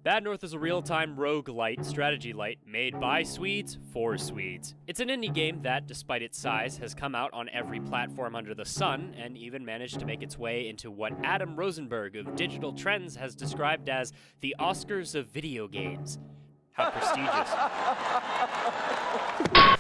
Bad North is a real-time roguelite strategy light made by Swedes for Swedes. It's an indie game that, despite its size, has come out on every platform under the sun and even managed to make its way into what Adam Rosenberg of Digital Trends has described as the Oscars of video games. How prestigious.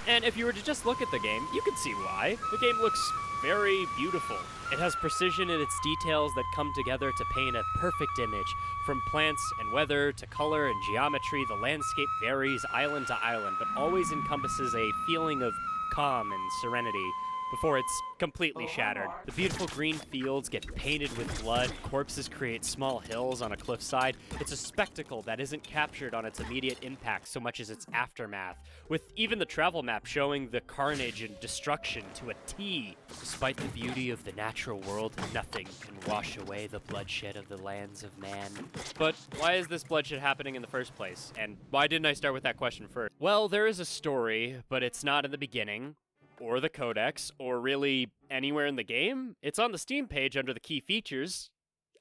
And if you were to just look at the game, you can see why. The game looks very beautiful. It has precision in its details that come together to paint a perfect image. From plants and weather to color and geometry, the landscape varies island to island, but always encompasses a feeling of calm and serenity before it's completely shattered. The beautiful green fields get painted with blood, corpses create small hills on a cliffside. It's a spectacle that isn't captured on its immediate impact so much as its aftermath, with even the travel map showing the carnage and destruction to a T. Despite the beauty of the natural world, nothing can wash away the bloodshed of the lands of man. But why is this bloodshed happening in the first place? And why didn't I start with that question first? Well, there is a story, but it's not in the beginning, or the codex, or really anywhere in the game. It's on the Steam page under the key features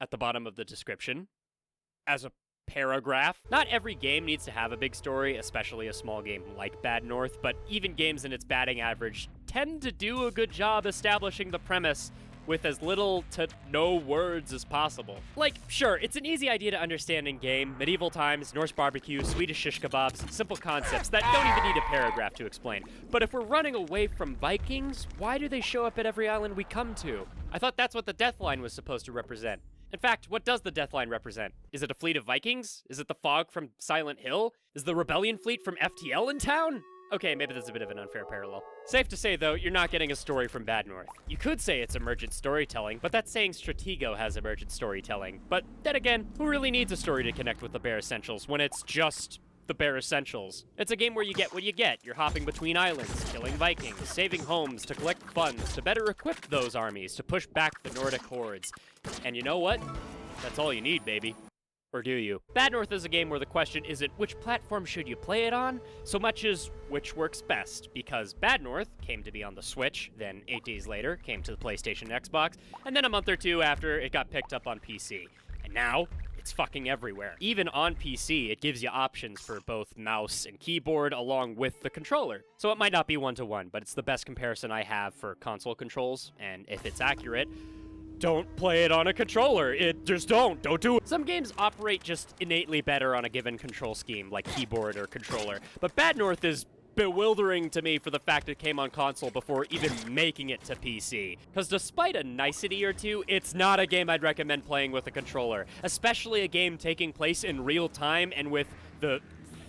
at the bottom of the description as a paragraph. Not every game needs to have a big story, especially a small game like Bad North, but even games in its batting average tend to do a good job establishing the premise with as little to no words as possible. Like, sure, it's an easy idea to understand in game, medieval times, Norse barbecue, Swedish shish kebabs, simple concepts that don't even need a paragraph to explain. But if we're running away from Vikings, why do they show up at every island we come to? I thought that's what the death line was supposed to represent. In fact, what does the death line represent? Is it a fleet of Vikings? Is it the fog from Silent Hill? Is the rebellion fleet from FTL in town? Okay, maybe that's a bit of an unfair parallel. Safe to say, though, you're not getting a story from Bad North. You could say it's emergent storytelling, but that's saying Stratego has emergent storytelling. But then again, who really needs a story to connect with the bare essentials when it's just the bare essentials? It's a game where you get what you get. You're hopping between islands, killing Vikings, saving homes to collect funds, to better equip those armies, to push back the Nordic hordes. And you know what? That's all you need, baby. Or do you? Bad North is a game where the question isn't which platform should you play it on, so much as which works best, because Bad North came to be on the Switch, then 8 days later came to the PlayStation and Xbox, and then a month or two after it got picked up on PC. And now, it's fucking everywhere. Even on PC, it gives you options for both mouse and keyboard along with the controller. So it might not be one-to-one, but it's the best comparison I have for console controls, and if it's accurate, don't play it on a controller. Don't do it. Some games operate just innately better on a given control scheme, like keyboard or controller. But Bad North is bewildering to me for the fact it came on console before even making it to PC. Because despite a nicety or two, it's not a game I'd recommend playing with a controller. Especially a game taking place in real time and with the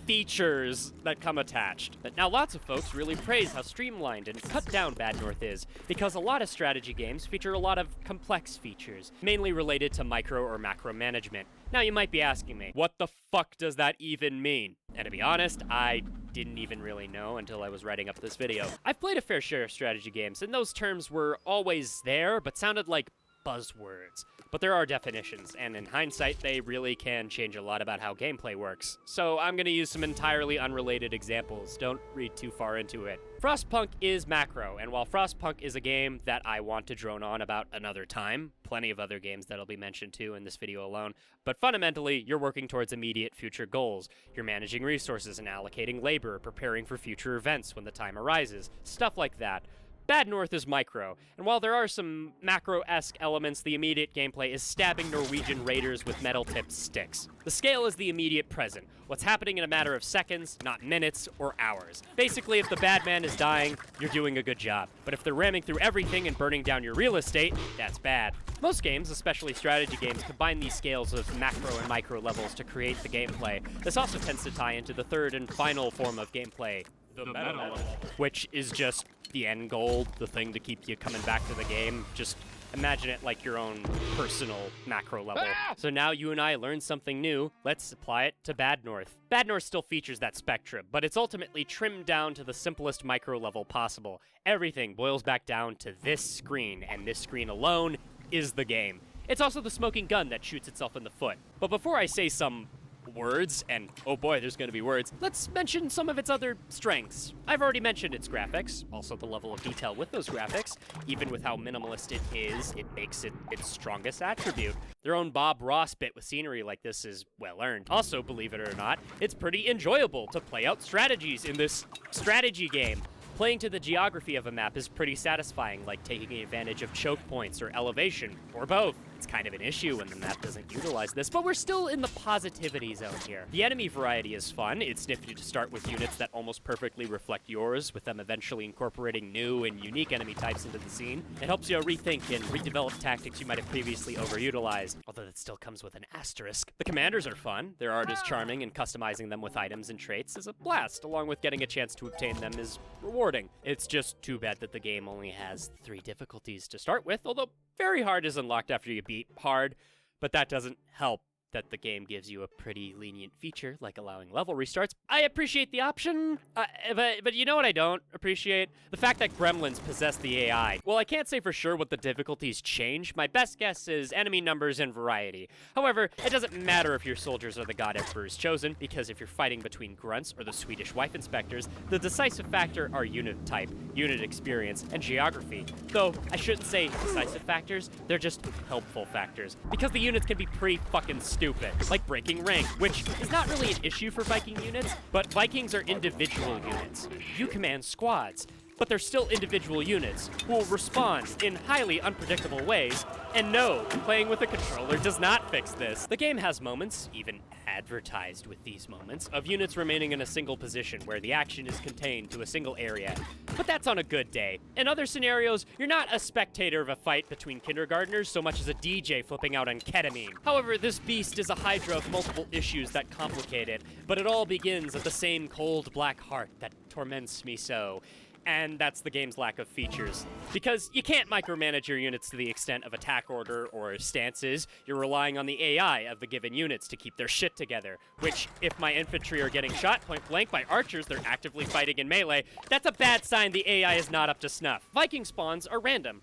features that come attached. But now lots of folks really praise how streamlined and cut down Bad North is, because a lot of strategy games feature a lot of complex features, mainly related to micro or macro management. Now you might be asking me, what the fuck does that even mean? And to be honest, I didn't even really know until I was writing up this video. I've played a fair share of strategy games, and those terms were always there, but sounded like buzzwords. But there are definitions, and in hindsight, they really can change a lot about how gameplay works. So I'm gonna use some entirely unrelated examples. Don't read too far into it. Frostpunk is macro, and while Frostpunk is a game that I want to drone on about another time, plenty of other games that'll be mentioned too in this video alone, but fundamentally, you're working towards immediate future goals. You're managing resources and allocating labor, preparing for future events when the time arises, stuff like that. Bad North is micro, and while there are some macro-esque elements, the immediate gameplay is stabbing Norwegian raiders with metal-tipped sticks. The scale is the immediate present, what's happening in a matter of seconds, not minutes or hours. Basically, if the bad man is dying, you're doing a good job. But if they're ramming through everything and burning down your real estate, that's bad. Most games, especially strategy games, combine these scales of macro and micro levels to create the gameplay. This also tends to tie into the third and final form of gameplay, the meta level, which is just the end goal, the thing to keep you coming back to the game. Just imagine it like your own personal macro level. So now you and I learned something new. Let's apply it to Bad North. Bad North still features that spectrum, but it's ultimately trimmed down to the simplest micro level possible. Everything boils back down to this screen, and this screen alone is the game. It's also the smoking gun that shoots itself in the foot. But before I say some words, and oh boy, there's gonna be words, let's mention some of its other strengths. I've already mentioned its graphics, also the level of detail with those graphics. Even with how minimalist it is, it makes it its strongest attribute. Their own Bob Ross bit with scenery like this is well earned. Also, believe it or not, it's pretty enjoyable to play out strategies in this strategy game. Playing to the geography of a map is pretty satisfying, like taking advantage of choke points or elevation, or both. It's kind of an issue when the map doesn't utilize this, but we're still in the positivity zone here. The enemy variety is fun. It's nifty to start with units that almost perfectly reflect yours, with them eventually incorporating new and unique enemy types into the scene. It helps you rethink and redevelop tactics you might have previously overutilized, although that still comes with an asterisk. The commanders are fun. Their art is charming, and customizing them with items and traits is a blast, along with getting a chance to obtain them is rewarding. It's just too bad that the game only has 3 difficulties to start with, although very hard is unlocked after you beat hard, but that doesn't help that the game gives you a pretty lenient feature, like allowing level restarts. I appreciate the option, but you know what I don't appreciate? The fact that gremlins possess the AI. Well, I can't say for sure what the difficulties change. My best guess is enemy numbers and variety. However, it doesn't matter if your soldiers are the God Emperor's chosen, because if you're fighting between grunts or the Swedish wife inspectors, the decisive factor are unit type, unit experience, and geography. Though, I shouldn't say decisive factors, they're just helpful factors, because the units can be pretty fucking stupid, like breaking rank, which is not really an issue for Viking units, but Vikings are individual units. You command squads, but they're still individual units who will respond in highly unpredictable ways, and no, playing with a controller does not fix this. The game has moments, even advertised with these moments, of units remaining in a single position where the action is contained to a single area, but that's on a good day. In other scenarios, you're not a spectator of a fight between kindergartners so much as a DJ flipping out on ketamine. However, this beast is a hydra of multiple issues that complicate it, but it all begins at the same cold black heart that torments me so. And that's the game's lack of features. Because you can't micromanage your units to the extent of attack order or stances. You're relying on the AI of the given units to keep their shit together, which, if my infantry are getting shot point blank by archers they're actively fighting in melee, that's a bad sign the AI is not up to snuff. Viking spawns are random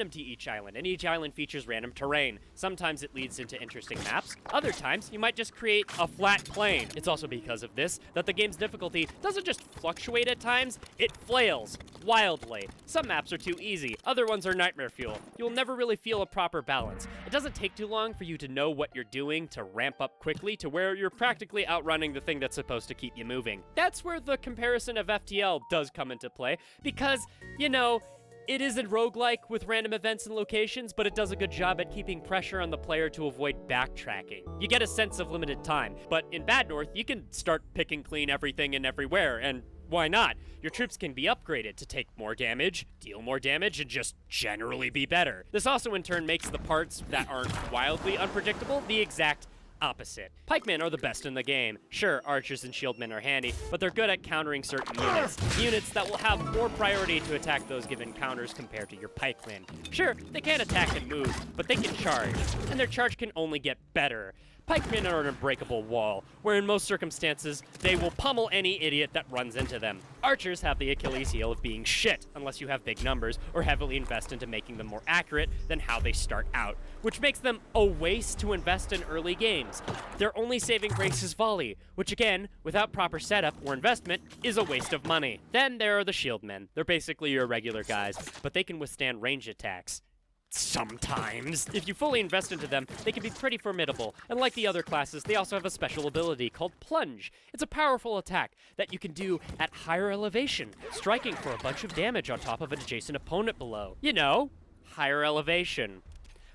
to each island, and each island features random terrain. Sometimes it leads into interesting maps, other times you might just create a flat plain. It's also because of this that the game's difficulty doesn't just fluctuate at times, it flails wildly. Some maps are too easy, other ones are nightmare fuel. You'll never really feel a proper balance. It doesn't take too long for you to know what you're doing to ramp up quickly to where you're practically outrunning the thing that's supposed to keep you moving. That's where the comparison of FTL does come into play, because, you know, it is a roguelike with random events and locations, but it does a good job at keeping pressure on the player to avoid backtracking. You get a sense of limited time, but in Bad North, you can start picking clean everything and everywhere, and why not? Your troops can be upgraded to take more damage, deal more damage, and just generally be better. This also in turn makes the parts that aren't wildly unpredictable the exact opposite. Pikemen are the best in the game. Sure, archers and shieldmen are handy, but they're good at countering certain units. Units that will have more priority to attack those given counters compared to your pikemen. Sure, they can attack and move, but they can charge, and their charge can only get better. Pikemen are an unbreakable wall, where in most circumstances, they will pummel any idiot that runs into them. Archers have the Achilles heel of being shit, unless you have big numbers, or heavily invest into making them more accurate than how they start out, which makes them a waste to invest in early games. Their only saving grace is volley, which again, without proper setup or investment, is a waste of money. Then there are the shieldmen. They're basically your regular guys, but they can withstand range attacks. Sometimes. If you fully invest into them, they can be pretty formidable, and like the other classes, they also have a special ability called Plunge. It's a powerful attack that you can do at higher elevation, striking for a bunch of damage on top of an adjacent opponent below. You know, higher elevation,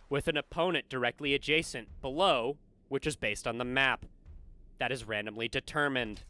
with an opponent directly adjacent below, which is based on the map. That is randomly determined.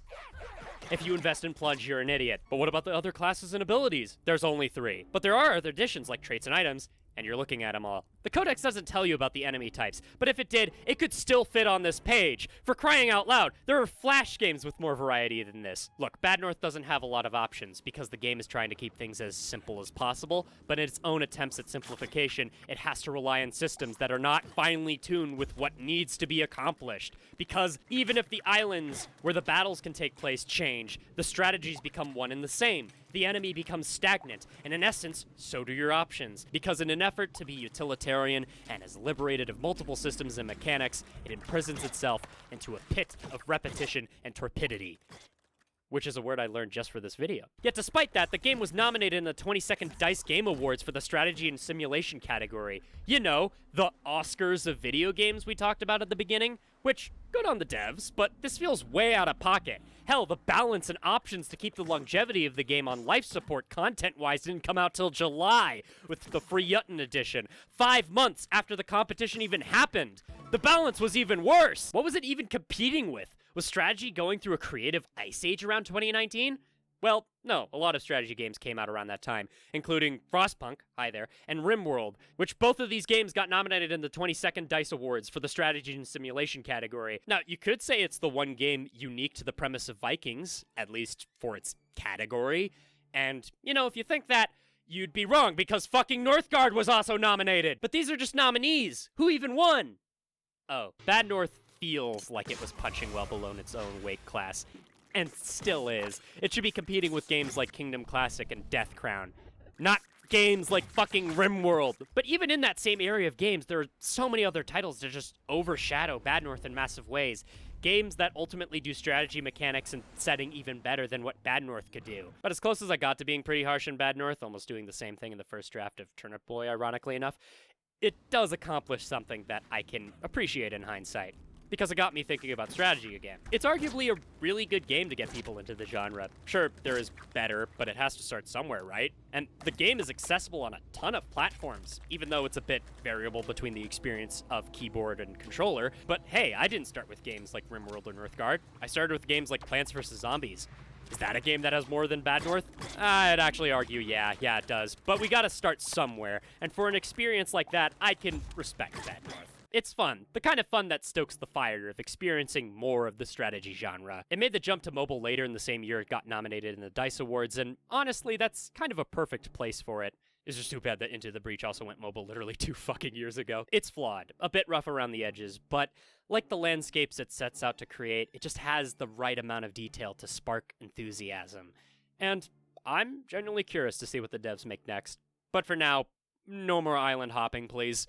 If you invest in Plunge, you're an idiot. But what about the other classes and abilities? There's only 3. But there are other additions like traits and items, and you're looking at them all. The codex doesn't tell you about the enemy types, but if it did, it could still fit on this page. For crying out loud, there are Flash games with more variety than this. Look, Bad North doesn't have a lot of options because the game is trying to keep things as simple as possible, but in its own attempts at simplification, it has to rely on systems that are not finely tuned with what needs to be accomplished. Because even if the islands where the battles can take place change, the strategies become one and the same. The enemy becomes stagnant, and in essence, so do your options. Because in an effort to be utilitarian totalitarian and is liberated of multiple systems and mechanics, it imprisons itself into a pit of repetition and torpidity. Which is a word I learned just for this video. Yet despite that, the game was nominated in the 22nd DICE Game Awards for the strategy and simulation category. You know, the Oscars of video games we talked about at the beginning, which, good on the devs, but this feels way out of pocket. Hell, the balance and options to keep the longevity of the game on life support content-wise didn't come out till July, with the free Jotunn edition, 5 months after the competition even happened. The balance was even worse! What was it even competing with? Was strategy going through a creative ice age around 2019? Well, no, a lot of strategy games came out around that time, including Frostpunk, hi there, and RimWorld, which both of these games got nominated in the 22nd DICE Awards for the strategy and simulation category. Now, you could say it's the one game unique to the premise of Vikings, at least for its category, and, you know, if you think that, you'd be wrong, because fucking Northgard was also nominated! But these are just nominees! Who even won? Oh, Bad North feels like it was punching well below its own weight class, and still is. It should be competing with games like Kingdom Classic and Death Crown, not games like fucking RimWorld. But even in that same area of games, there are so many other titles that just overshadow Bad North in massive ways. Games that ultimately do strategy mechanics and setting even better than what Bad North could do. But as close as I got to being pretty harsh on Bad North, almost doing the same thing in the first draft of Turnip Boy, ironically enough, it does accomplish something that I can appreciate in hindsight, because it got me thinking about strategy again. It's arguably a really good game to get people into the genre. Sure, there is better, but it has to start somewhere, right? And the game is accessible on a ton of platforms, even though it's a bit variable between the experience of keyboard and controller. But hey, I didn't start with games like RimWorld or Northgard. I started with games like Plants vs. Zombies. Is that a game that has more than Bad North? I'd actually argue, yeah, it does. But we gotta start somewhere, and for an experience like that, I can respect Bad North. It's fun, the kind of fun that stokes the fire of experiencing more of the strategy genre. It made the jump to mobile later in the same year it got nominated in the DICE Awards, and honestly, that's kind of a perfect place for it. It's just too bad that Into the Breach also went mobile literally 2 fucking years ago. It's flawed, a bit rough around the edges, but like the landscapes it sets out to create, it just has the right amount of detail to spark enthusiasm. And I'm genuinely curious to see what the devs make next. But for now, no more island hopping, please.